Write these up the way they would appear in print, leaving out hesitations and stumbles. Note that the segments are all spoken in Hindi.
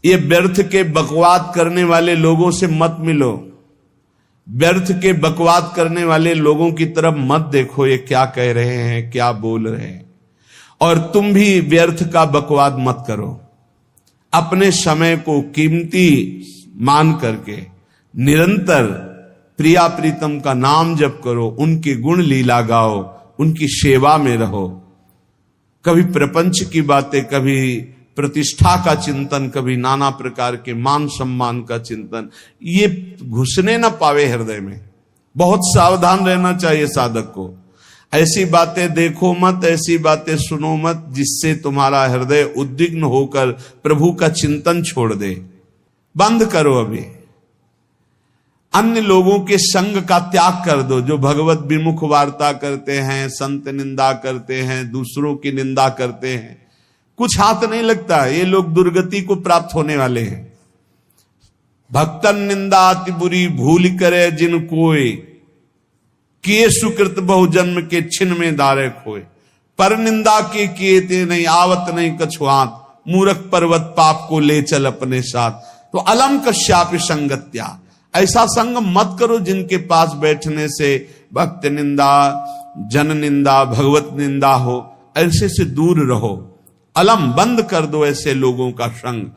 ये व्यर्थ के बकवाद करने वाले लोगों से मत मिलो, व्यर्थ के बकवाद करने वाले लोगों की तरफ मत देखो, ये क्या कह रहे हैं, क्या बोल रहे हैं। और तुम भी व्यर्थ का बकवाद मत करो। अपने समय को कीमती मान करके निरंतर प्रिया प्रीतम का नाम जप करो, उनके गुण लीला गाओ, उनकी सेवा में रहो। कभी प्रपंच की बातें, कभी प्रतिष्ठा का चिंतन, कभी नाना प्रकार के मान सम्मान का चिंतन, ये घुसने ना पावे हृदय में। बहुत सावधान रहना चाहिए साधक को। ऐसी बातें देखो मत, ऐसी बातें सुनो मत जिससे तुम्हारा हृदय उद्विग्न होकर प्रभु का चिंतन छोड़ दे। बंद करो अभी। अन्य लोगों के संग का त्याग कर दो, जो भगवत विमुख वार्ता करते हैं, संत निंदा करते हैं, दूसरों की निंदा करते हैं। कुछ हाथ नहीं लगता, ये लोग दुर्गति को प्राप्त होने वाले हैं। भक्तन निंदा अति बुरी भूल करे जिन कोय, किए सुकृत बहु जन्म के छिन में दारे खोए। पर निंदा के किए ते नहीं आवत नहीं कछुआत, मूर्ख पर्वत पाप को ले चल अपने साथ। तो अलम कश्यापि संगत्या, ऐसा संग मत करो जिनके पास बैठने से भक्त निंदा, जन निंदा, भगवत निंदा हो। ऐसे से दूर रहो। अलम बंद कर दो ऐसे लोगों का संग।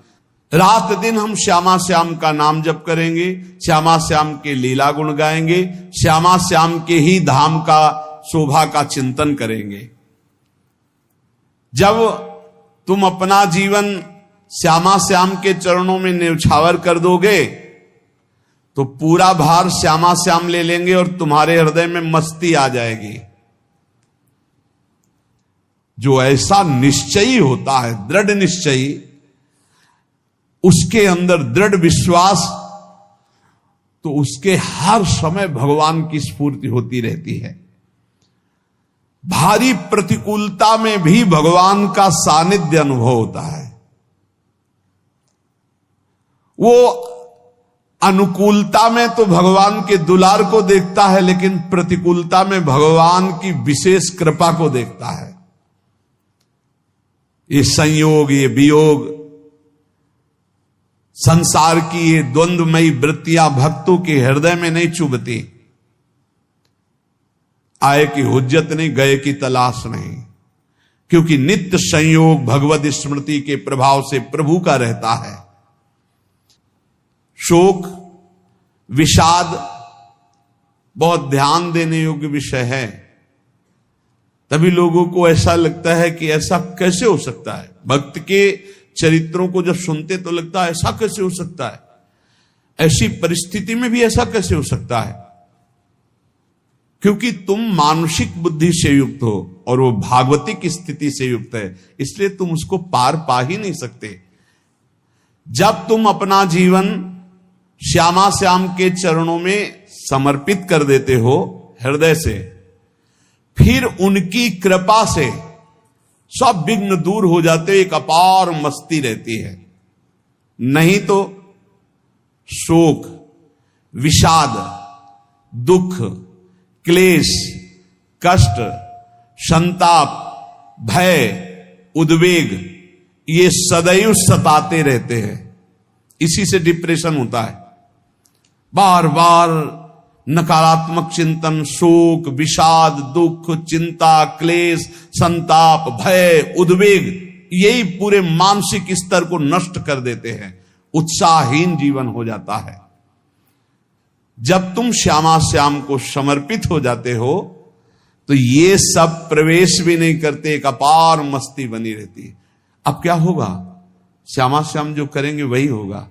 रात दिन हम श्यामा श्याम का नाम जप करेंगे, श्यामा श्याम के लीला गुण गाएंगे, श्यामा श्याम के ही धाम का शोभा का चिंतन करेंगे। जब तुम अपना जीवन श्यामा श्याम के चरणों में न्यौछावर कर दोगे तो पूरा भार श्यामा श्याम ले लेंगे और तुम्हारे हृदय में मस्ती आ जाएगी। जो ऐसा निश्चयी होता है, दृढ़ निश्चयी, उसके अंदर दृढ़ विश्वास, तो उसके हर समय भगवान की स्फूर्ति होती रहती है। भारी प्रतिकूलता में भी भगवान का सानिध्य अनुभव होता है। वो अनुकूलता में तो भगवान के दुलार को देखता है, लेकिन प्रतिकूलता में भगवान की विशेष कृपा को देखता है। ये संयोग, ये वियोग, संसार की ये द्वंद्वमयी वृत्तियां भक्तों के हृदय में नहीं चुभती। आए की हुज्जत नहीं, गए की तलाश नहीं, क्योंकि नित्य संयोग भगवत स्मृति के प्रभाव से प्रभु का रहता है। शोक, विषाद बहुत ध्यान देने योग्य विषय है। तभी लोगों को ऐसा लगता है कि ऐसा कैसे हो सकता है। भक्त के चरित्रों को जब सुनते तो लगता है ऐसा कैसे हो सकता है, ऐसी परिस्थिति में भी ऐसा कैसे हो सकता है। क्योंकि तुम मानसिक बुद्धि से युक्त हो और वो भागवतिक स्थिति से युक्त है, इसलिए तुम उसको पार पा ही नहीं सकते। जब तुम अपना जीवन श्यामा श्याम के चरणों में समर्पित कर देते हो हृदय से, फिर उनकी कृपा से सब विघ्न दूर हो जाते, एक अपार मस्ती रहती है। नहीं तो शोक, विषाद, दुख, क्लेश, कष्ट, संताप, भय, उद्वेग, ये सदैव सताते रहते हैं। इसी से डिप्रेशन होता है। बार बार नकारात्मक चिंतन, शोक, विषाद, दुख, चिंता, क्लेश, संताप, भय, उद्वेग, यही पूरे मानसिक स्तर को नष्ट कर देते हैं। उत्साहहीन जीवन हो जाता है। जब तुम श्यामा श्याम को समर्पित हो जाते हो तो ये सब प्रवेश भी नहीं करते, एक अपार मस्ती बनी रहती है। अब क्या होगा? श्यामा श्याम जो करेंगे वही होगा।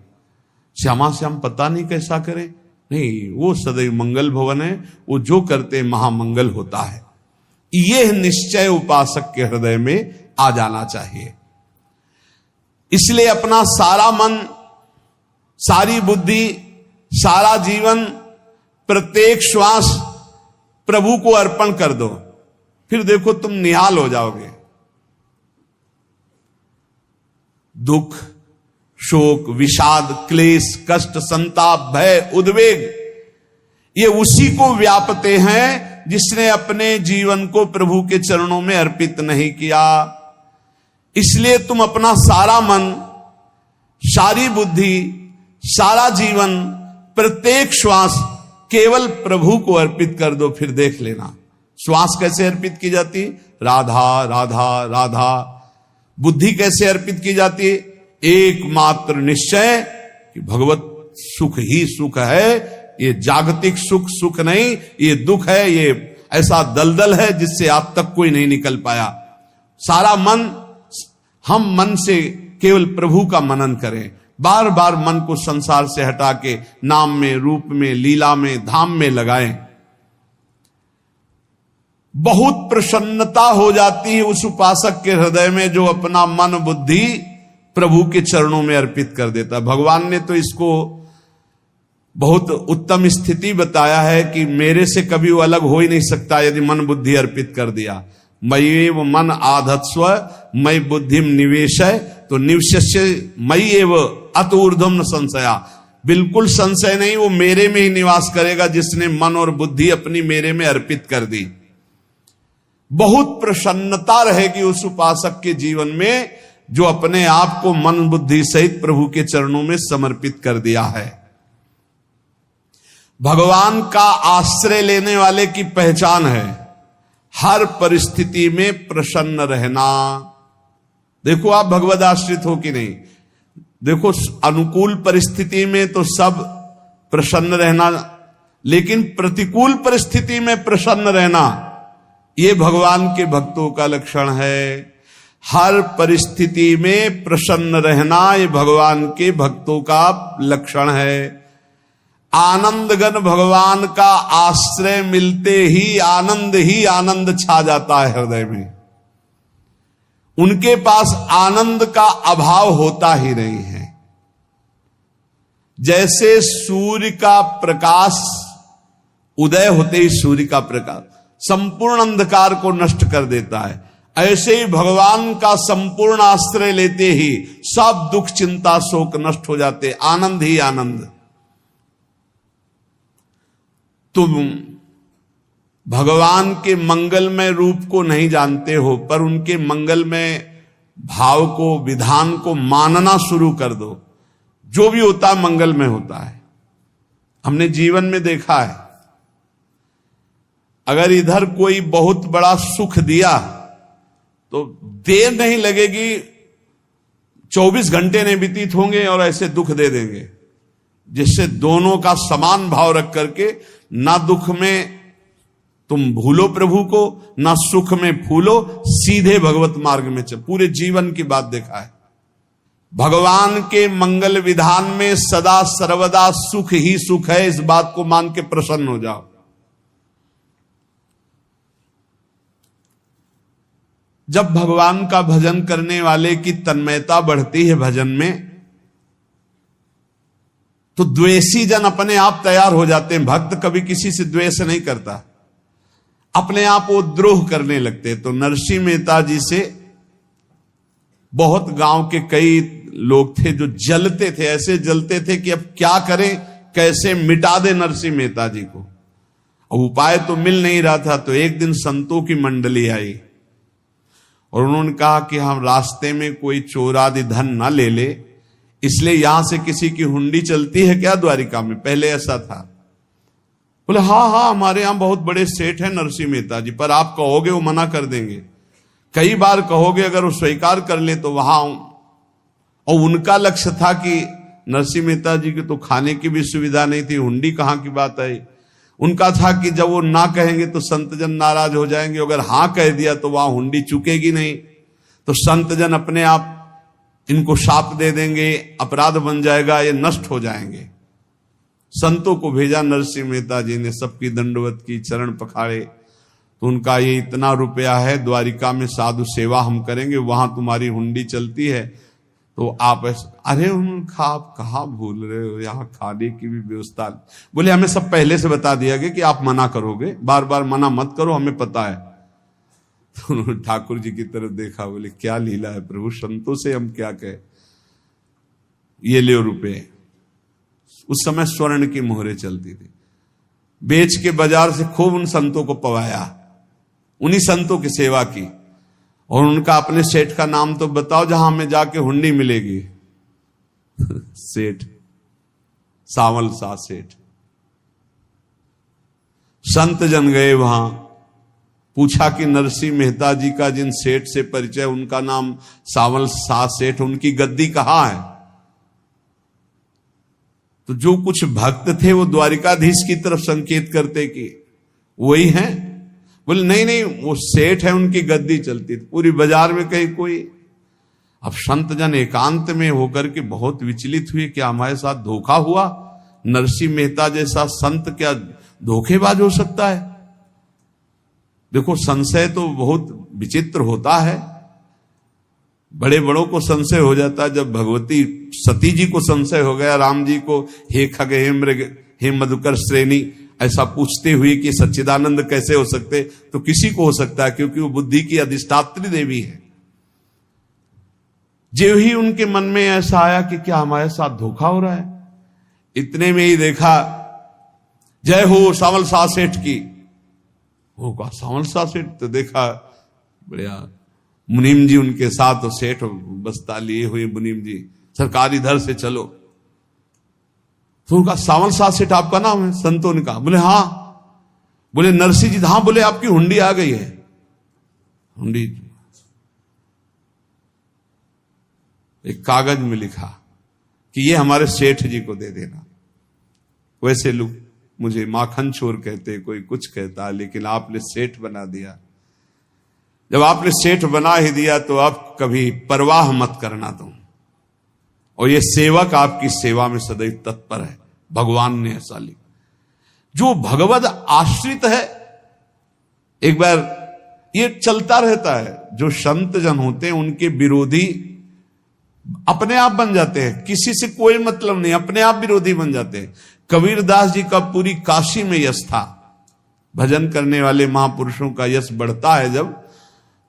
श्यामा श्याम पता नहीं कैसा करें, नहीं, वो सदैव मंगल भवन है, वो जो करते महामंगल होता है। यह निश्चय उपासक के हृदय में आ जाना चाहिए। इसलिए अपना सारा मन, सारी बुद्धि, सारा जीवन, प्रत्येक श्वास प्रभु को अर्पण कर दो, फिर देखो तुम निहाल हो जाओगे। दुख, शोक, विषाद, क्लेश, कष्ट, संताप, भय, उद्वेग, ये उसी को व्यापते हैं जिसने अपने जीवन को प्रभु के चरणों में अर्पित नहीं किया। इसलिए तुम अपना सारा मन, सारी बुद्धि, सारा जीवन, प्रत्येक श्वास केवल प्रभु को अर्पित कर दो, फिर देख लेना श्वास कैसे अर्पित की जाती, राधा राधा राधा। बुद्धि कैसे अर्पित की जाती, एकमात्र निश्चय कि भगवत सुख ही सुख है, ये जागतिक सुख सुख नहीं, ये दुख है, ये ऐसा दलदल है जिससे आज तक कोई नहीं निकल पाया। सारा मन, हम मन से केवल प्रभु का मनन करें, बार बार मन को संसार से हटा के नाम में, रूप में, लीला में, धाम में लगाएं। बहुत प्रसन्नता हो जाती है उस उपासक के हृदय में जो अपना मन बुद्धि प्रभु के चरणों में अर्पित कर देता। भगवान ने तो इसको बहुत उत्तम स्थिति बताया है कि मेरे से कभी वो अलग हो ही नहीं सकता यदि मन बुद्धि अर्पित कर दिया। मयि एव मन आधत्स्व मयि बुद्धिम निवेशय, तो निवश्य मयि एव अत ऊर्ध्वम न संशया, बिल्कुल संशय नहीं, वो मेरे में ही निवास करेगा जिसने मन और बुद्धि अपनी मेरे में अर्पित कर दी। बहुत प्रसन्नता रहेगी उस उपासक के जीवन में जो अपने आप को मन बुद्धि सहित प्रभु के चरणों में समर्पित कर दिया है। भगवान का आश्रय लेने वाले की पहचान है हर परिस्थिति में प्रसन्न रहना। देखो आप भगवद आश्रित हो कि नहीं, देखो अनुकूल परिस्थिति में तो सब प्रसन्न रहना, लेकिन प्रतिकूल परिस्थिति में प्रसन्न रहना ये भगवान के भक्तों का लक्षण है। हर परिस्थिति में प्रसन्न रहना ये भगवान के भक्तों का लक्षण है। आनंदगन भगवान का आश्रय मिलते ही आनंद छा जाता है हृदय में। उनके पास आनंद का अभाव होता ही नहीं है। जैसे सूर्य का प्रकाश उदय होते ही सूर्य का प्रकाश संपूर्ण अंधकार को नष्ट कर देता है, ऐसे ही भगवान का संपूर्ण आश्रय लेते ही सब दुख चिंता शोक नष्ट हो जाते, आनंद ही आनंद। तुम भगवान के मंगलमय रूप को नहीं जानते हो, पर उनके मंगलमय भाव को, विधान को मानना शुरू कर दो। जो भी होता है मंगलमय होता है। हमने जीवन में देखा है, अगर इधर कोई बहुत बड़ा सुख दिया तो देर नहीं लगेगी, 24 घंटे नहीं व्यतीत होंगे और ऐसे दुख दे देंगे, जिससे दोनों का समान भाव रख करके ना दुख में तुम भूलो प्रभु को, ना सुख में फूलो, सीधे भगवत मार्ग में चल। पूरे जीवन की बात देखा है, भगवान के मंगल विधान में सदा सर्वदा सुख ही सुख है, इस बात को मान के प्रसन्न हो जाओ। जब भगवान का भजन करने वाले की तन्मयता बढ़ती है भजन में, तो द्वेषी जन अपने आप तैयार हो जाते हैं। भक्त कभी किसी से द्वेष नहीं करता, अपने आप वो द्रोह करने लगते। तो नरसिंह मेहता जी से बहुत गांव के कई लोग थे जो जलते थे, ऐसे जलते थे कि अब क्या करें, कैसे मिटा दे नरसिंह मेहता जी को। अब उपाय तो मिल नहीं रहा था। तो एक दिन संतों की मंडली आई और उन्होंने कहा कि हम रास्ते में कोई चोर आदि धन ना ले ले, इसलिए यहां से किसी की हुंडी चलती है क्या द्वारिका में? पहले ऐसा था। बोले हाँ हमारे यहां बहुत बड़े सेठ हैं नरसिंह मेहता जी, पर आप कहोगे वो मना कर देंगे। कई बार कहोगे, अगर वो स्वीकार कर ले तो वहां। और उनका लक्ष्य था कि नरसिंह मेहता जी की तो खाने की भी सुविधा नहीं थी, हुंडी कहां की बात आई। उनका था कि जब वो ना कहेंगे तो संतजन नाराज हो जाएंगे, अगर हां कह दिया तो वहां हुंडी चुकेगी नहीं, तो संतजन अपने आप इनको शाप दे देंगे, अपराध बन जाएगा, ये नष्ट हो जाएंगे। संतों को भेजा नरसिंह मेहता जी ने, सबकी दंडवत की, चरण पखाड़े। तो उनका ये इतना रुपया है, द्वारिका में साधु सेवा हम करेंगे, वहां तुम्हारी हुंडी चलती है, तो आप अरे उनका आप कहाँ भूल रहे हो, यहाँ खाने की भी व्यवस्था। बोले हमें सब पहले से बता दिया गया कि आप मना करोगे, बार बार मना मत करो, हमें पता है। तो उन्होंने ठाकुर जी की तरफ देखा, बोले क्या लीला है प्रभु, संतों से हम क्या कहे, ये ले रुपए। उस समय स्वर्ण की मोहरें चलती थी, बेच के बाजार से खूब उन संतों को पवाया, उन्हीं संतों की सेवा की। और उनका अपने सेठ का नाम तो बताओ जहां हमें जाके हुंडी मिलेगी। सेठ, सावल शाह सेठ। संत जन गए वहां, पूछा कि नरसिंह मेहता जी का जिन सेठ से परिचय, उनका नाम सावल शाह सेठ, उनकी गद्दी कहां है? तो जो कुछ भक्त थे वो द्वारिकाधीश की तरफ संकेत करते कि वही हैं। बोले नहीं नहीं, वो सेठ है, उनकी गद्दी चलती थी। पूरी बाजार में कहीं कोई। अब संत जन एकांत में होकर के बहुत विचलित हुए, क्या हमारे साथ धोखा हुआ? नरसिंह मेहता जैसा संत क्या धोखेबाज हो सकता है? देखो, संशय तो बहुत विचित्र होता है। बड़े बड़ों को संशय हो जाता है। जब भगवती सती जी को संशय हो गया, राम जी को हे खग हे मृग हे मधुकर श्रेणी ऐसा पूछते हुए कि सच्चिदानंद कैसे हो सकते, तो किसी को हो सकता है, क्योंकि वो बुद्धि की अधिष्ठात्री देवी है। जो ही उनके मन में ऐसा आया कि क्या हमारे साथ धोखा हो रहा है, इतने में ही देखा जय हो सावल शाह सेठ की। वो कहा सावल शाह सेठ? तो देखा बढ़िया मुनीम जी उनके साथ, तो सेठ बस्ता लिए हुए मुनीम जी, सरकार इधर से चलो। तो उनका सावल शाह सेठ आपका नाम है? संतों ने कहा। बोले हाँ। बोले नरसिंह जी? हाँ। बोले आपकी हुंडी आ गई है। हुंडी एक कागज में लिखा कि ये हमारे सेठ जी को दे देना। वैसे लोग मुझे माखन चोर कहते, कोई कुछ कहता, लेकिन आपने सेठ बना दिया। जब आपने सेठ बना ही दिया तो आप कभी परवाह मत करना तुम। और ये सेवक आपकी सेवा में सदैव तत्पर है। भगवान ने ऐसा लिखा। जो भगवद आश्रित है, एक बार ये चलता रहता है, जो संत जन होते हैं उनके विरोधी अपने आप बन जाते हैं। किसी से कोई मतलब नहीं, अपने आप विरोधी बन जाते हैं। कबीरदास जी का पूरी काशी में यश था। भजन करने वाले महापुरुषों का यश बढ़ता है जब,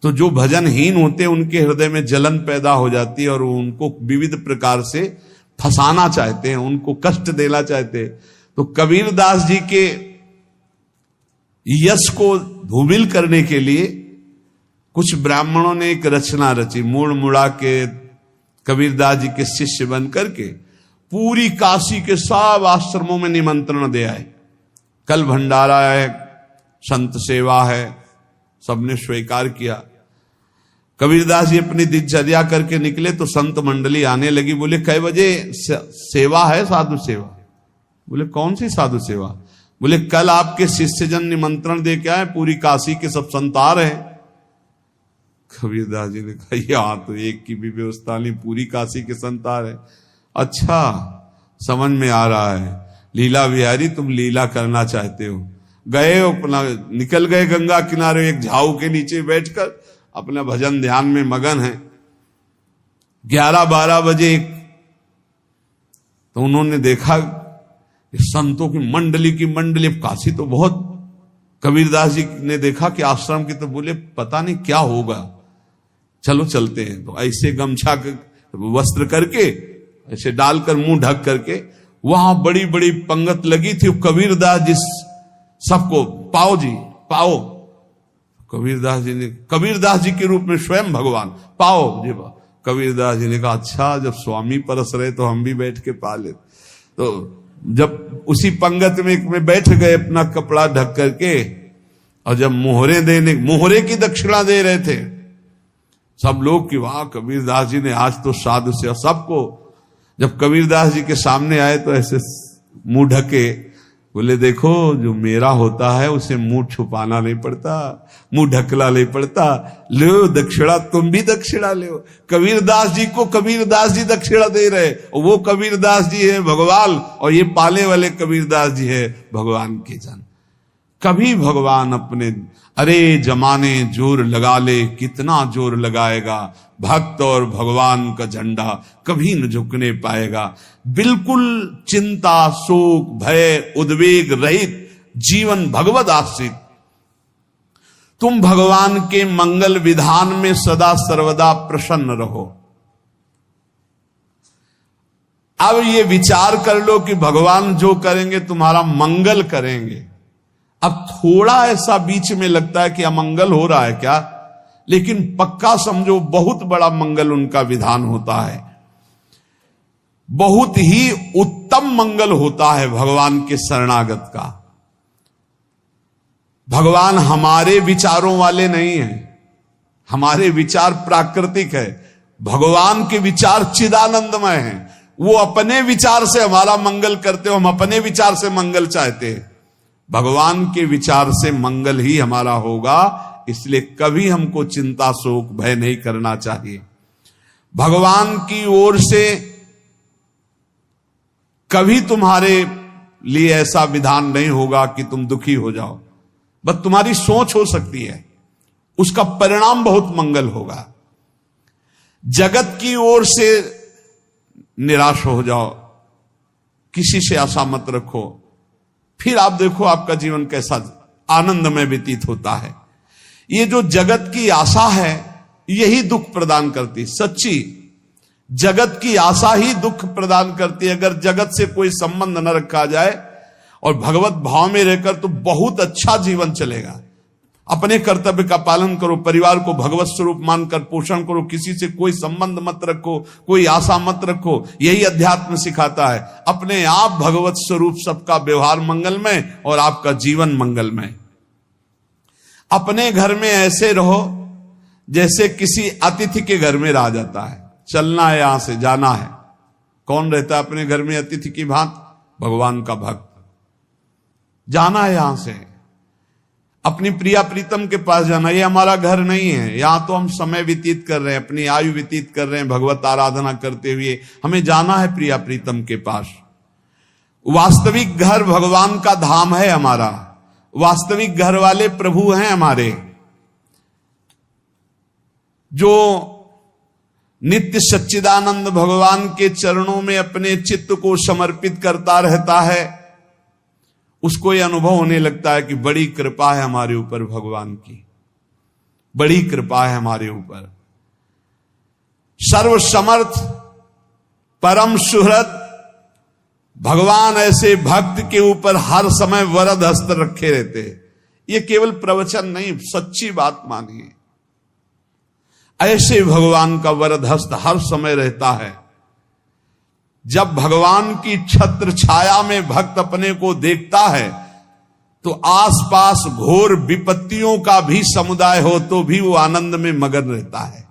तो जो भजनहीन होते हैं उनके हृदय में जलन पैदा हो जाती है और उनको विविध प्रकार से फंसाना चाहते हैं, उनको कष्ट देना चाहते हैं। तो कबीरदास जी के यश को धूमिल करने के लिए कुछ ब्राह्मणों ने एक रचना रची। मुड़ मुड़ा के कबीरदास जी के शिष्य बन करके पूरी काशी के सब आश्रमों में निमंत्रण दे आए। कल भंडारा है, संत सेवा है, सबने स्वीकार किया। कबीरदास जी अपनी दिनचर्या करके निकले तो संत मंडली आने लगी। बोले कै बजे सेवा है? साधु सेवा। बोले कौन सी साधु सेवा? बोले कल आपके शिष्यजन निमंत्रण दे के आए, पूरी काशी के सब संत आ रहे हैं। कबीरदास जी ने कहा यहां तो एक की भी व्यवस्था नहीं, पूरी काशी के संत आ रहे। अच्छा, समझ में आ रहा है, लीला बिहारी तुम लीला करना चाहते हो। गए अपना निकल गए गंगा किनारे, एक झाऊ के नीचे बैठकर अपना भजन ध्यान में मगन है। 11-12 बजे तो उन्होंने देखा संतों की मंडली, काशी तो बहुत। कबीरदास जी ने देखा कि आश्रम की, तो बोले पता नहीं क्या होगा, चलो चलते हैं। तो ऐसे गमछा वस्त्र करके ऐसे डालकर मुंह ढक करके वहां बड़ी बड़ी पंगत लगी थी। कबीरदास जी सबको पाओ जी पाओ। कबीरदास जी के रूप में स्वयं भगवान पाओ जी। कबीरदास जी ने कहा अच्छा, जब स्वामी परस रहे तो हम भी बैठ के पा ले। तो जब उसी पंगत में बैठ गए अपना कपड़ा ढक करके, और जब मोहरे की दक्षिणा दे रहे थे सब लोग कि वाह कबीरदास जी ने आज तो साधु से। सबको जब कबीरदास जी के सामने आए तो ऐसे मुंह ढके, बोले देखो जो मेरा होता है उसे मुंह छुपाना नहीं पड़ता, मुंह ढकला नहीं पड़ता। लो दक्षिणा, तुम भी दक्षिणा लो। कबीरदास जी को कबीरदास जी दक्षिणा दे रहे, वो कबीरदास जी है भगवान, और ये पाले वाले कबीरदास जी है भगवान के जन। कभी भगवान अपने, अरे जमाने जोर लगा ले, कितना जोर लगाएगा, भक्त और भगवान का झंडा कभी न झुकने पाएगा। बिल्कुल चिंता, शोक, भय, उद्वेग रहित जीवन भगवद आश्रित। तुम भगवान के मंगल विधान में सदा सर्वदा प्रसन्न रहो। अब ये विचार कर लो कि भगवान जो करेंगे तुम्हारा मंगल करेंगे। अब थोड़ा ऐसा बीच में लगता है कि अमंगल हो रहा है क्या, लेकिन पक्का समझो बहुत बड़ा मंगल उनका विधान होता है। बहुत ही उत्तम मंगल होता है भगवान के शरणागत का। भगवान हमारे विचारों वाले नहीं हैं, हमारे विचार प्राकृतिक है, भगवान के विचार चिदानंदमय हैं। वो अपने विचार से हमारा मंगल करते हो, हम अपने विचार से मंगल चाहते हैं। भगवान के विचार से मंगल ही हमारा होगा, इसलिए कभी हमको चिंता शोक भय नहीं करना चाहिए। भगवान की ओर से कभी तुम्हारे लिए ऐसा विधान नहीं होगा कि तुम दुखी हो जाओ, बस तुम्हारी सोच हो सकती है, उसका परिणाम बहुत मंगल होगा। जगत की ओर से निराश हो जाओ, किसी से आशा मत रखो, फिर आप देखो आपका जीवन कैसा आनंदमय व्यतीत होता है। ये जो जगत की आशा है यही दुख प्रदान करती, सच्ची जगत की आशा ही दुख प्रदान करती है। अगर जगत से कोई संबंध न रखा जाए और भगवत भाव में रहकर तो बहुत अच्छा जीवन चलेगा। अपने कर्तव्य का पालन करो, परिवार को भगवत स्वरूप मानकर पोषण करो, किसी से कोई संबंध मत रखो, कोई आशा मत रखो, यही अध्यात्म सिखाता है। अपने आप भगवत स्वरूप, सबका व्यवहार मंगलमय और आपका जीवन मंगलमय। अपने घर में ऐसे रहो जैसे किसी अतिथि के घर में रह जाता है, चलना है यहां से जाना है। कौन रहता है अपने घर में अतिथि की भांति? भगवान का भक्त। जाना है यहां से, अपनी प्रिया प्रीतम के पास जाना। ये हमारा घर नहीं है, यहां तो हम समय व्यतीत कर रहे हैं, अपनी आयु व्यतीत कर रहे हैं भगवत आराधना करते हुए। हमें जाना है प्रिया प्रीतम के पास। वास्तविक घर भगवान का धाम है हमारा, वास्तविक घर वाले प्रभु हैं हमारे। जो नित्य सच्चिदानंद भगवान के चरणों में अपने चित्त को समर्पित करता रहता है, उसको यह अनुभव होने लगता है कि बड़ी कृपा है हमारे ऊपर, भगवान की बड़ी कृपा है हमारे ऊपर। सर्वसमर्थ परम सुहृद भगवान ऐसे भक्त के ऊपर हर समय वरद हस्त रखे रहते हैं। ये केवल प्रवचन नहीं, सच्ची बात मानिए। ऐसे भगवान का वरद हस्त हर समय रहता है। जब भगवान की छत्र छाया में भक्त अपने को देखता है तो आसपास घोर विपत्तियों का भी समुदाय हो तो भी वो आनंद में मगन रहता है।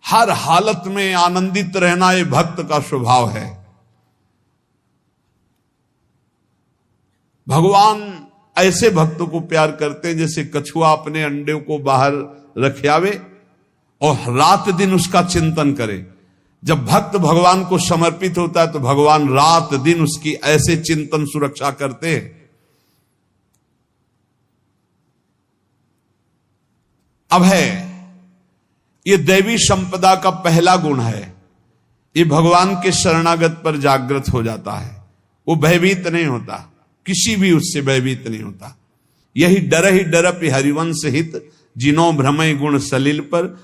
हर हालत में आनंदित रहना ये भक्त का स्वभाव है। भगवान ऐसे भक्तों को प्यार करते हैं जैसे कछुआ अपने अंडे को बाहर रख आवे और रात दिन उसका चिंतन करे। जब भक्त भगवान को समर्पित होता है तो भगवान रात दिन उसकी ऐसे चिंतन सुरक्षा करते हैं। अभय, ये दैवी संपदा का पहला गुण है। ये भगवान के शरणागत पर जागृत हो जाता है, वो भयभीत नहीं होता, किसी भी उससे भयभीत नहीं होता। यही डर ही डरप हरिवंश हित, जिनो भ्रमय गुण सलिल पर।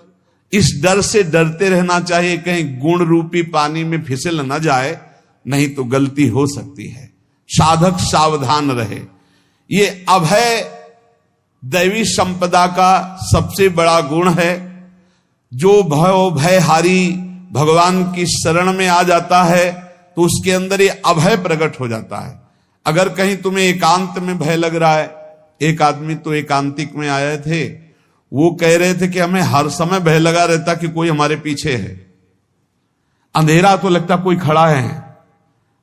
इस डर से डरते रहना चाहिए कहीं गुण रूपी पानी में फिसल न जाए, नहीं तो गलती हो सकती है। साधक सावधान रहे। ये अभय दैवी संपदा का सबसे बड़ा गुण है। जो भयहारी भगवान की शरण में आ जाता है तो उसके अंदर ये अभय प्रकट हो जाता है। अगर कहीं तुम्हें एकांत में भय लग रहा है, एक आदमी तो एकांतिक में आए थे, वो कह रहे थे कि हमें हर समय भय लगा रहता कि कोई हमारे पीछे है, अंधेरा तो लगता कोई खड़ा है,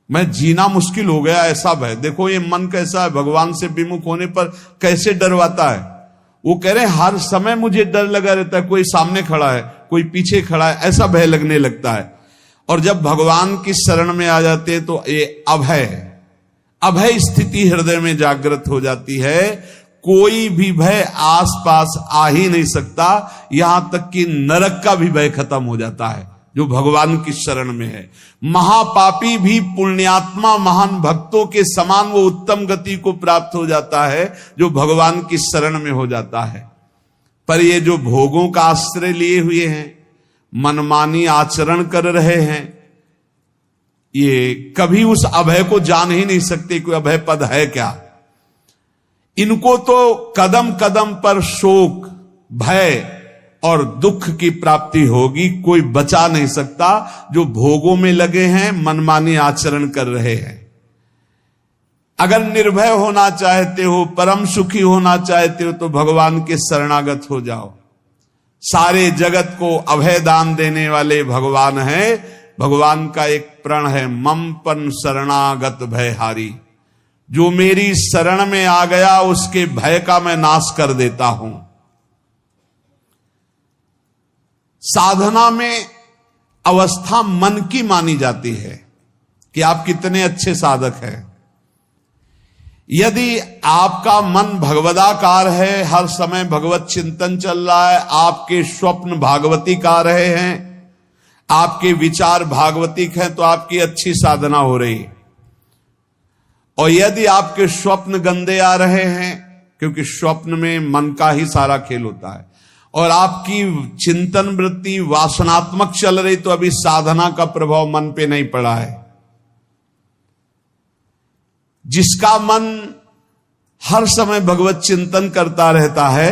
मैं जीना मुश्किल हो गया, ऐसा भय। देखो ये मन कैसा है, भगवान से विमुख होने पर कैसे डरवाता है। वो कह रहे हैं हर समय मुझे डर लगा रहता है, कोई सामने खड़ा है, कोई पीछे खड़ा है, ऐसा भय लगने लगता है। और जब भगवान की शरण में आ जाते हैं तो ये अभय स्थिति हृदय में जागृत हो जाती है। कोई भी भय आसपास आ ही नहीं सकता, यहां तक कि नरक का भी भय खत्म हो जाता है जो भगवान की शरण में है। महापापी भी पुण्यात्मा महान भक्तों के समान वो उत्तम गति को प्राप्त हो जाता है जो भगवान की शरण में हो जाता है। पर ये जो भोगों का आश्रय लिए हुए हैं, मनमानी आचरण कर रहे हैं, ये कभी उस अभय को जान ही नहीं सकते कोई अभय पद है क्या। इनको तो कदम कदम पर शोक, भय और दुख की प्राप्ति होगी। कोई बचा नहीं सकता जो भोगों में लगे हैं, मनमानी आचरण कर रहे हैं। अगर निर्भय होना चाहते हो, परम सुखी होना चाहते हो, तो भगवान के शरणागत हो जाओ। सारे जगत को अभय दान देने वाले भगवान हैं। भगवान का एक प्रण है, ममपन शरणागत भयहारी। जो मेरी शरण में आ गया उसके भय का मैं नाश कर देता हूं। साधना में अवस्था मन की मानी जाती है कि आप कितने अच्छे साधक हैं। यदि आपका मन भगवदाकार है, हर समय भगवत चिंतन चल रहा है, आपके स्वप्न भागवती का रहे हैं, आपके विचार भागवतिक हैं, तो आपकी अच्छी साधना हो रही है। और यदि आपके स्वप्न गंदे आ रहे हैं, क्योंकि स्वप्न में मन का ही सारा खेल होता है, और आपकी चिंतन वृत्ति वासनात्मक चल रही, तो अभी साधना का प्रभाव मन पे नहीं पड़ा है। जिसका मन हर समय भगवत चिंतन करता रहता है,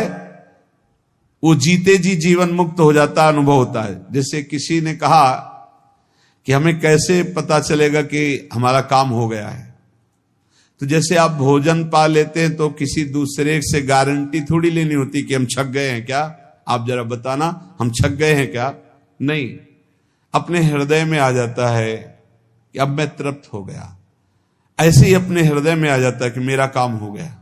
वो जीते जी जीवन मुक्त हो जाता अनुभव होता है। जैसे किसी ने कहा कि हमें कैसे पता चलेगा कि हमारा काम हो गया है, तो जैसे आप भोजन पा लेते हैं तो किसी दूसरे से गारंटी थोड़ी लेनी होती कि हम छक गए हैं क्या, आप जरा बताना हम छक गए हैं क्या। नहीं, अपने हृदय में आ जाता है कि अब मैं तृप्त हो गया। ऐसे ही अपने हृदय में आ जाता है कि मेरा काम हो गया,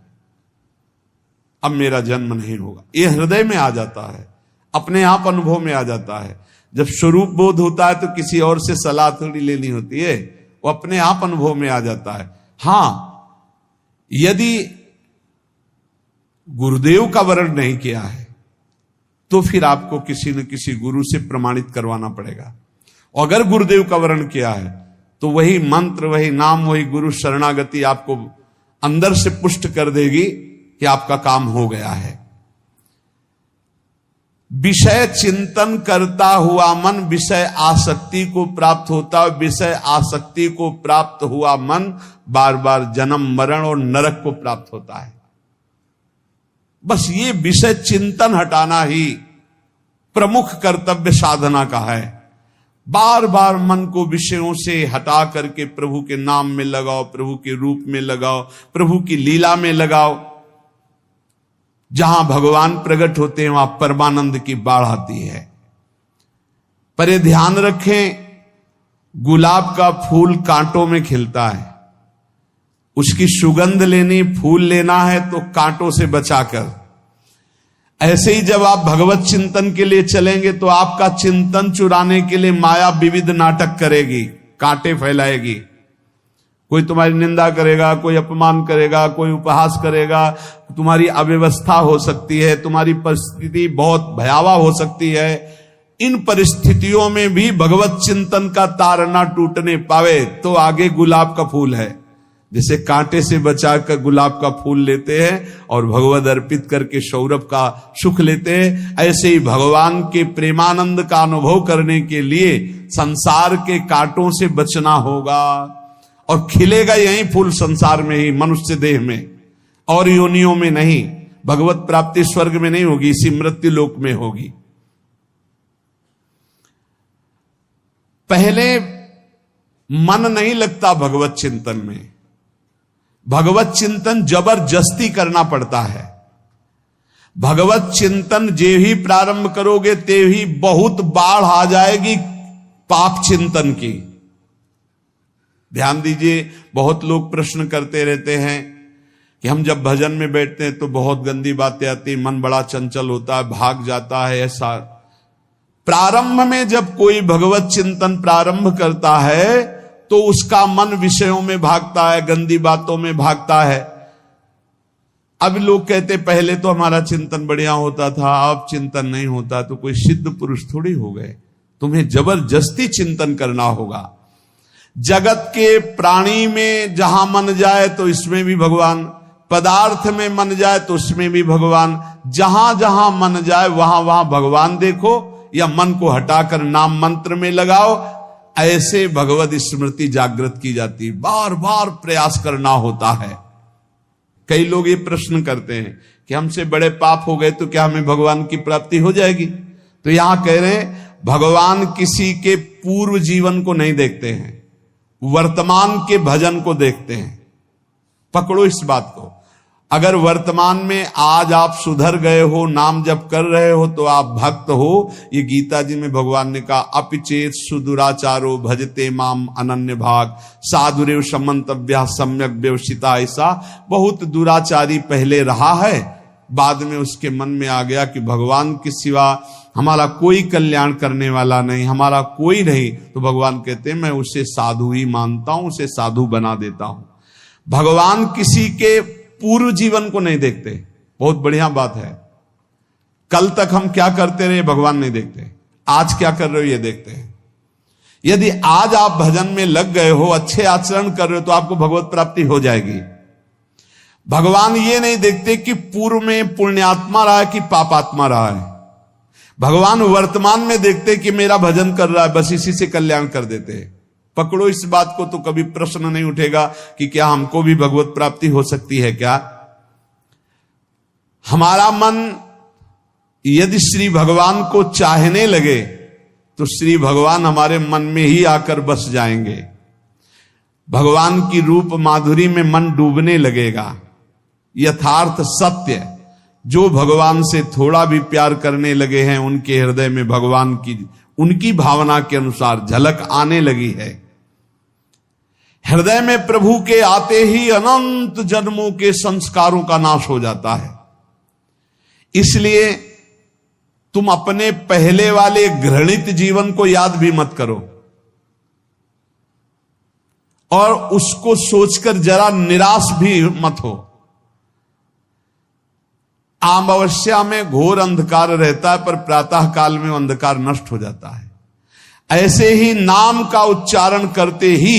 अब मेरा जन्म नहीं होगा। ये हृदय में आ जाता है, अपने आप अनुभव में आ जाता है। जब स्वरूप बोध होता है तो किसी और से सलाह थोड़ी लेनी होती है, वो अपने आप अनुभव में आ जाता है। हां, यदि गुरुदेव का वर्ण नहीं किया है तो फिर आपको किसी न किसी गुरु से प्रमाणित करवाना पड़ेगा। अगर गुरुदेव का वर्ण किया है तो वही मंत्र, वही नाम, वही गुरु शरणागति आपको अंदर से पुष्ट कर देगी कि आपका काम हो गया है। विषय चिंतन करता हुआ मन विषय आसक्ति को प्राप्त होता है। विषय आसक्ति को प्राप्त हुआ मन बार बार जन्म मरण और नरक को प्राप्त होता है। बस ये विषय चिंतन हटाना ही प्रमुख कर्तव्य साधना का है। बार बार मन को विषयों से हटा करके प्रभु के नाम में लगाओ, प्रभु के रूप में लगाओ, प्रभु की लीला में लगाओ। जहां भगवान प्रकट होते हैं वहां परमानंद की बाढ़ आती है। पर ये ध्यान रखें, गुलाब का फूल कांटों में खिलता है, उसकी सुगंध लेनी, फूल लेना है तो कांटों से बचाकर। ऐसे ही जब आप भगवत चिंतन के लिए चलेंगे तो आपका चिंतन चुराने के लिए माया विविध नाटक करेगी, कांटे फैलाएगी। कोई तुम्हारी निंदा करेगा, कोई अपमान करेगा, कोई उपहास करेगा, तुम्हारी अव्यवस्था हो सकती है, तुम्हारी परिस्थिति बहुत भयावह हो सकती है। इन परिस्थितियों में भी भगवत चिंतन का तार ना टूटने पावे तो आगे गुलाब का फूल है। जैसे कांटे से बचाकर गुलाब का फूल लेते हैं और भगवद अर्पित करके सौरभ का सुख लेते हैं, ऐसे ही भगवान के प्रेमानंद का अनुभव करने के लिए संसार के कांटों से बचना होगा। और खिलेगा यही फूल संसार में ही, मनुष्य देह में, और योनियों में नहीं। भगवत प्राप्ति स्वर्ग में नहीं होगी, इसी मृत्यु लोक में होगी। पहले मन नहीं लगता भगवत चिंतन में, भगवत चिंतन जबरदस्ती करना पड़ता है। भगवत चिंतन जे ही प्रारंभ करोगे ते ही बहुत बाढ़ आ जाएगी पाप चिंतन की। ध्यान दीजिए, बहुत लोग प्रश्न करते रहते हैं कि हम जब भजन में बैठते हैं तो बहुत गंदी बातें आती, मन बड़ा चंचल होता है, भाग जाता है। ऐसा प्रारंभ में जब कोई भगवत चिंतन प्रारंभ करता है तो उसका मन विषयों में भागता है, गंदी बातों में भागता है। अब लोग कहते पहले तो हमारा चिंतन बढ़िया होता था, अब चिंतन नहीं होता। तो कोई सिद्ध पुरुष थोड़ी हो गए, तुम्हें जबरदस्ती चिंतन करना होगा। जगत के प्राणी में जहां मन जाए तो इसमें भी भगवान, पदार्थ में मन जाए तो उसमें भी भगवान। जहां जहां मन जाए वहां वहां भगवान देखो, या मन को हटाकर नाम मंत्र में लगाओ। ऐसे भगवत स्मृति जागृत की जाती, बार बार प्रयास करना होता है। कई लोग ये प्रश्न करते हैं कि हमसे बड़े पाप हो गए तो क्या हमें भगवान की प्राप्ति हो जाएगी? तो यहां कह रहे हैं भगवान किसी के पूर्व जीवन को नहीं देखते हैं, वर्तमान के भजन को देखते हैं। पकड़ो इस बात को। अगर वर्तमान में आज आप सुधर गए हो, नाम जप कर रहे हो, तो आप भक्त हो। ये गीता जी में भगवान ने कहा, अपिचेत सुदुराचारो भजते माम अनन्य भाग साधुरेव समंतव्या सम्यक व्यवसिता। ऐसा बहुत दुराचारी पहले रहा है, बाद में उसके मन में आ गया कि भगवान के सिवा हमारा कोई कल्याण करने वाला नहीं, हमारा कोई नहीं। तो भगवान कहते हैं मैं उसे साधु ही मानता हूं, उसे साधु बना देता हूं। भगवान किसी के पूर्व जीवन को नहीं देखते। बहुत बढ़िया बात है। कल तक हम क्या करते रहे भगवान नहीं देखते, आज क्या कर रहे हो ये देखते हैं। यदि आज आप भजन में लग गए हो, अच्छे आचरण कर रहे हो, तो आपको भगवत प्राप्ति हो जाएगी। भगवान ये नहीं देखते कि पूर्व में पुण्यात्मा रहा है कि पापात्मा रहा है। भगवान वर्तमान में देखते कि मेरा भजन कर रहा है, बस इसी से कल्याण कर देते हैं। पकड़ो इस बात को, तो कभी प्रश्न नहीं उठेगा कि क्या हमको भी भगवत प्राप्ति हो सकती है क्या। हमारा मन यदि श्री भगवान को चाहने लगे तो श्री भगवान हमारे मन में ही आकर बस जाएंगे। भगवान की रूप माधुरी में मन डूबने लगेगा। यथार्थ सत्य, जो भगवान से थोड़ा भी प्यार करने लगे हैं, उनके हृदय में भगवान की उनकी भावना के अनुसार झलक आने लगी है। हृदय में प्रभु के आते ही अनंत जन्मों के संस्कारों का नाश हो जाता है। इसलिए तुम अपने पहले वाले घृणित जीवन को याद भी मत करो और उसको सोचकर जरा निराश भी मत हो। अमावस्या में घोर अंधकार रहता है, पर प्रातः काल में अंधकार नष्ट हो जाता है। ऐसे ही नाम का उच्चारण करते ही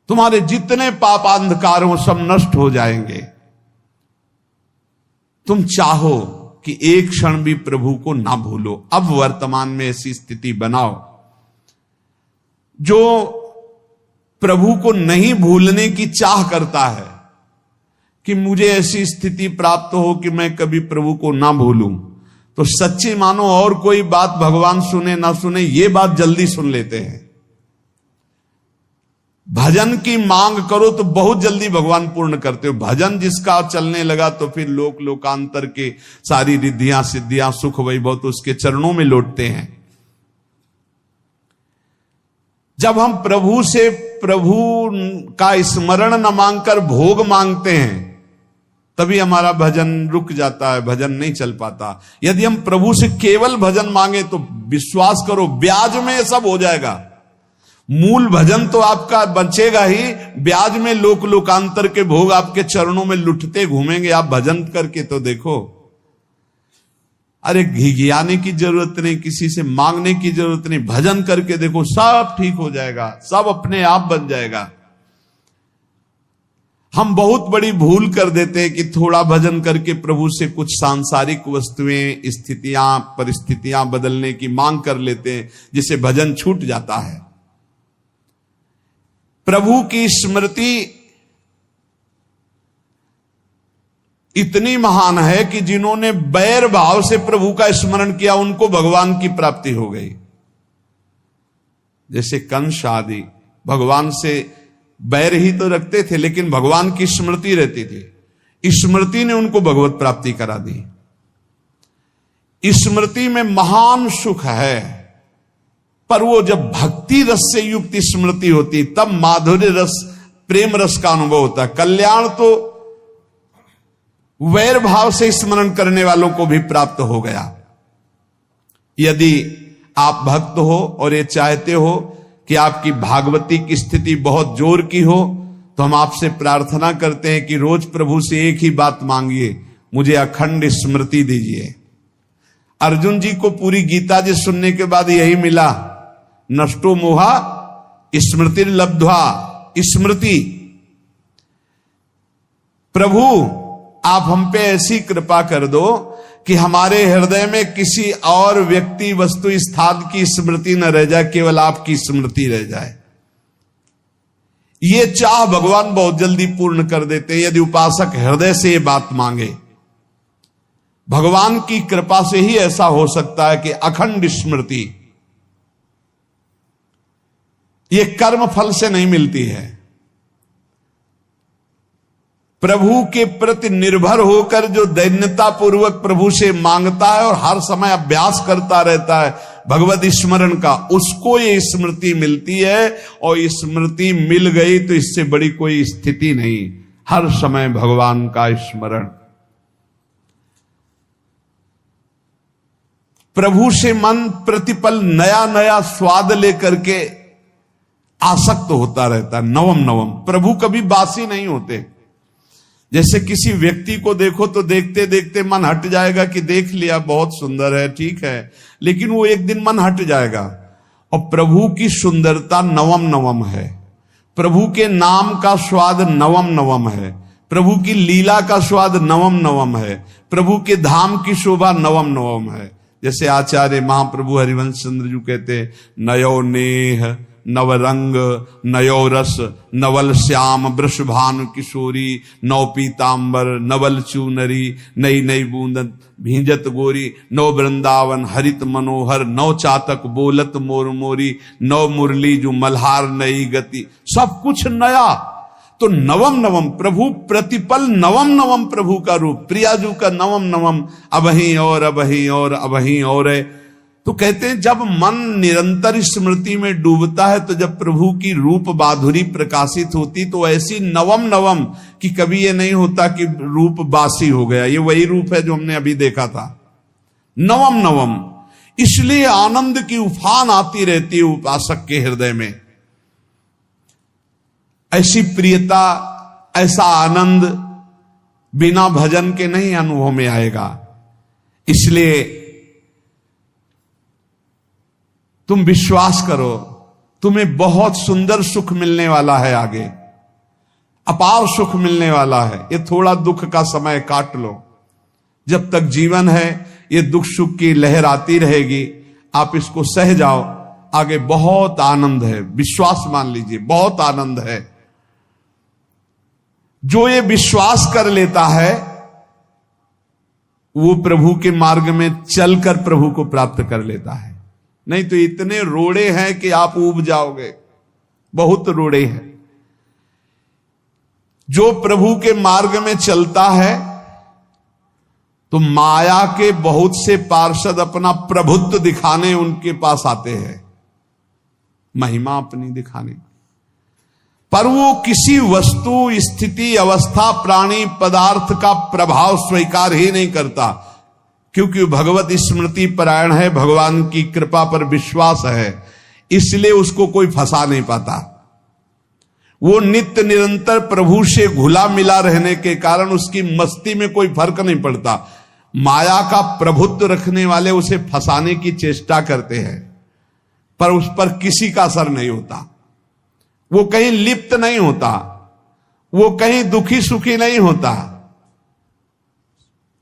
तुम्हारे जितने पाप अंधकार हो सब नष्ट हो जाएंगे। तुम चाहो कि एक क्षण भी प्रभु को ना भूलो। अब वर्तमान में ऐसी स्थिति बनाओ। जो प्रभु को नहीं भूलने की चाह करता है कि मुझे ऐसी स्थिति प्राप्त हो कि मैं कभी प्रभु को ना भूलूं, तो सच्ची मानो और कोई बात भगवान सुने ना सुने, ये बात जल्दी सुन लेते हैं। भजन की मांग करो तो बहुत जल्दी भगवान पूर्ण करते हो। भजन जिसका चलने लगा तो फिर लोकांतर के सारी रिद्धियां सिद्धियां सुख वैभव तो उसके चरणों में लौटते हैं। जब हम प्रभु से प्रभु का स्मरण न मांगकर भोग मांगते हैं, तभी हमारा भजन रुक जाता है, भजन नहीं चल पाता। यदि हम प्रभु से केवल भजन मांगे तो विश्वास करो ब्याज में सब हो जाएगा। मूल भजन तो आपका बचेगा ही, ब्याज में लोकांतर के भोग आपके चरणों में लुटते घूमेंगे। आप भजन करके तो देखो। अरे घिघियाने की जरूरत नहीं, किसी से मांगने की जरूरत नहीं, भजन करके देखो, सब ठीक हो जाएगा, सब अपने आप बन जाएगा। हम बहुत बड़ी भूल कर देते हैं कि थोड़ा भजन करके प्रभु से कुछ सांसारिक वस्तुएं, स्थितियां, परिस्थितियां बदलने की मांग कर लेते हैं, जिससे भजन छूट जाता है। प्रभु की स्मृति इतनी महान है कि जिन्होंने बैर भाव से प्रभु का स्मरण किया उनको भगवान की प्राप्ति हो गई। जैसे कंस आदि भगवान से बैर ही तो रखते थे, लेकिन भगवान की स्मृति रहती थी। स्मृति ने उनको भगवत प्राप्ति करा दी। स्मृति में महान सुख है, पर वो जब भक्ति रस से युक्त स्मृति होती तब माधुर्य रस, प्रेम रस का अनुभव होता है। कल्याण तो वैर भाव से स्मरण करने वालों को भी प्राप्त हो गया। यदि आप भक्त हो और ये चाहते हो कि आपकी भागवती की स्थिति बहुत जोर की हो, तो हम आपसे प्रार्थना करते हैं कि रोज प्रभु से एक ही बात मांगिए, मुझे अखंड स्मृति दीजिए। अर्जुन जी को पूरी गीता जी सुनने के बाद यही मिला, नष्टो मोहा स्मृति लब्ध्वा। स्मृति, प्रभु आप हम पे ऐसी कृपा कर दो कि हमारे हृदय में किसी और व्यक्ति, वस्तु, स्थान की स्मृति न रह जाए, केवल आपकी स्मृति रह जाए। ये चाह भगवान बहुत जल्दी पूर्ण कर देते हैं यदि उपासक हृदय से ये बात मांगे। भगवान की कृपा से ही ऐसा हो सकता है कि अखंड स्मृति ये कर्म फल से नहीं मिलती है। प्रभु के प्रति निर्भर होकर जो दैन्यता पूर्वक प्रभु से मांगता है और हर समय अभ्यास करता रहता है भगवत स्मरण का, उसको ये स्मृति मिलती है। और स्मृति मिल गई तो इससे बड़ी कोई स्थिति नहीं, हर समय भगवान का स्मरण। प्रभु से मन प्रतिपल नया नया स्वाद लेकर के आसक्त होता रहता है, नवम नवम। प्रभु कभी बासी नहीं होते। जैसे किसी व्यक्ति को देखो तो देखते देखते मन हट जाएगा कि देख लिया बहुत सुंदर है, ठीक है, लेकिन वो एक दिन मन हट जाएगा। और प्रभु की सुंदरता नवम नवम है, प्रभु के नाम का स्वाद नवम नवम है, प्रभु की लीला का स्वाद नवम नवम है, प्रभु के धाम की शोभा नवम नवम है। जैसे आचार्य महाप्रभु हरिवंश चंद्र जी कहते, नयो नेह नव रंग नयो रस नवल श्याम वृषभानु किशोरी, नव पीतांबर नवल चूनरी, नई नई बूंदन भींजत गोरी, नव वृंदावन हरित मनोहर, नव चातक बोलत मोर मोरी, नव मुरली जो मल्हार नई गति, सब कुछ नया। तो नवम नवम प्रभु प्रतिपल नवम नवम प्रभु का रूप, प्रियाजू का नवम नवम, अबहीं और अबहीं और अबहीं और है। तो कहते हैं जब मन निरंतर स्मृति में डूबता है तो जब प्रभु की रूप माधुरी प्रकाशित होती तो ऐसी नवम नवम कि कभी ये नहीं होता कि रूप बासी हो गया। ये वही रूप है जो हमने अभी देखा था, नवम नवम। इसलिए आनंद की उफान आती रहती है उपासक के हृदय में। ऐसी प्रियता, ऐसा आनंद बिना भजन के नहीं अनुभव में आएगा। इसलिए तुम विश्वास करो, तुम्हें बहुत सुंदर सुख मिलने वाला है, आगे अपार सुख मिलने वाला है। ये थोड़ा दुख का समय काट लो, जब तक जीवन है ये दुख सुख की लहर आती रहेगी, आप इसको सह जाओ, आगे बहुत आनंद है। विश्वास मान लीजिए, बहुत आनंद है। जो ये विश्वास कर लेता है वो प्रभु के मार्ग में चलकर प्रभु को प्राप्त कर लेता है। नहीं तो इतने रोड़े हैं कि आप ऊब जाओगे, बहुत रोड़े हैं। जो प्रभु के मार्ग में चलता है तो माया के बहुत से पार्षद अपना प्रभुत्व दिखाने उनके पास आते हैं, महिमा अपनी दिखाने, पर वो किसी वस्तु, स्थिति, अवस्था, प्राणी, पदार्थ का प्रभाव स्वीकार ही नहीं करता, क्योंकि भगवत स्मृति परायण है, भगवान की कृपा पर विश्वास है, इसलिए उसको कोई फंसा नहीं पाता। वो नित्य निरंतर प्रभु से घुला मिला रहने के कारण उसकी मस्ती में कोई फर्क नहीं पड़ता। माया का प्रभुत्व रखने वाले उसे फंसाने की चेष्टा करते हैं, पर उस पर किसी का असर नहीं होता। वो कहीं लिप्त नहीं होता, वो कहीं दुखी सुखी नहीं होता,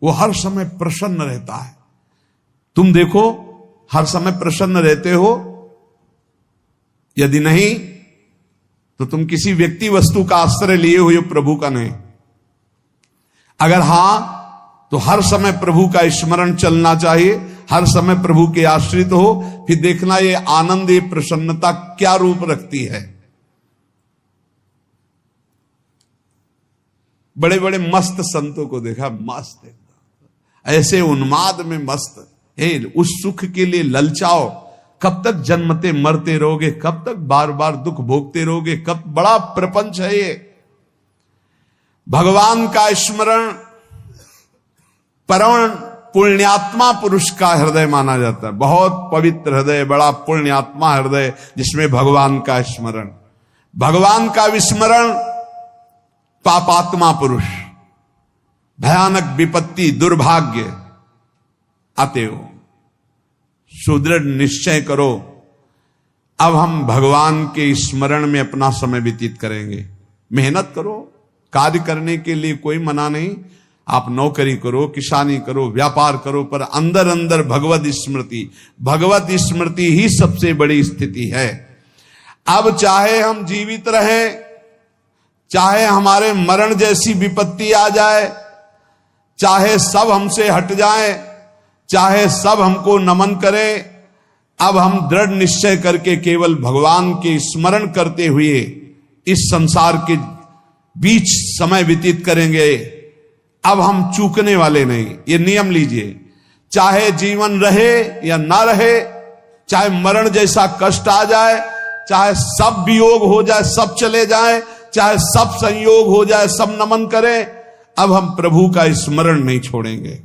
वो हर समय प्रसन्न रहता है। तुम देखो, हर समय प्रसन्न रहते हो? यदि नहीं तो तुम किसी व्यक्ति वस्तु का आश्रय लिए हुए, प्रभु का नहीं। अगर हां तो हर समय प्रभु का स्मरण चलना चाहिए, हर समय प्रभु के आश्रित हो, फिर देखना ये आनंद, ये प्रसन्नता क्या रूप रखती है। बड़े बड़े मस्त संतों को देखा, मस्त ऐसे उन्माद में मस्त। हे, उस सुख के लिए ललचाओ, कब तक जन्मते मरते रहोगे, कब तक बार बार दुख भोगते रहोगे, कब? बड़ा प्रपंच है ये। भगवान का स्मरण परम पुण्यात्मा पुरुष का हृदय माना जाता है। बहुत पवित्र हृदय, बड़ा पुण्यात्मा हृदय जिसमें भगवान का स्मरण। भगवान का विस्मरण पापात्मा पुरुष, भयानक विपत्ति, दुर्भाग्य आते हो। सुदृढ़ निश्चय करो, अब हम भगवान के स्मरण में अपना समय व्यतीत करेंगे। मेहनत करो, कार्य करने के लिए कोई मना नहीं। आप नौकरी करो, किसानी करो, व्यापार करो, पर अंदर अंदर भगवत स्मृति, भगवत स्मृति ही सबसे बड़ी स्थिति है। अब चाहे हम जीवित रहें, चाहे हमारे मरण जैसी विपत्ति आ जाए, चाहे सब हमसे हट जाए, चाहे सब हमको नमन करें, अब हम दृढ़ निश्चय करके केवल भगवान के स्मरण करते हुए इस संसार के बीच समय व्यतीत करेंगे। अब हम चूकने वाले नहीं। ये नियम लीजिए, चाहे जीवन रहे या ना रहे, चाहे मरण जैसा कष्ट आ जाए, चाहे सब वियोग हो जाए, सब चले जाए, चाहे सब संयोग हो जाए, सब नमन करें, अब हम प्रभु का स्मरण नहीं छोड़ेंगे।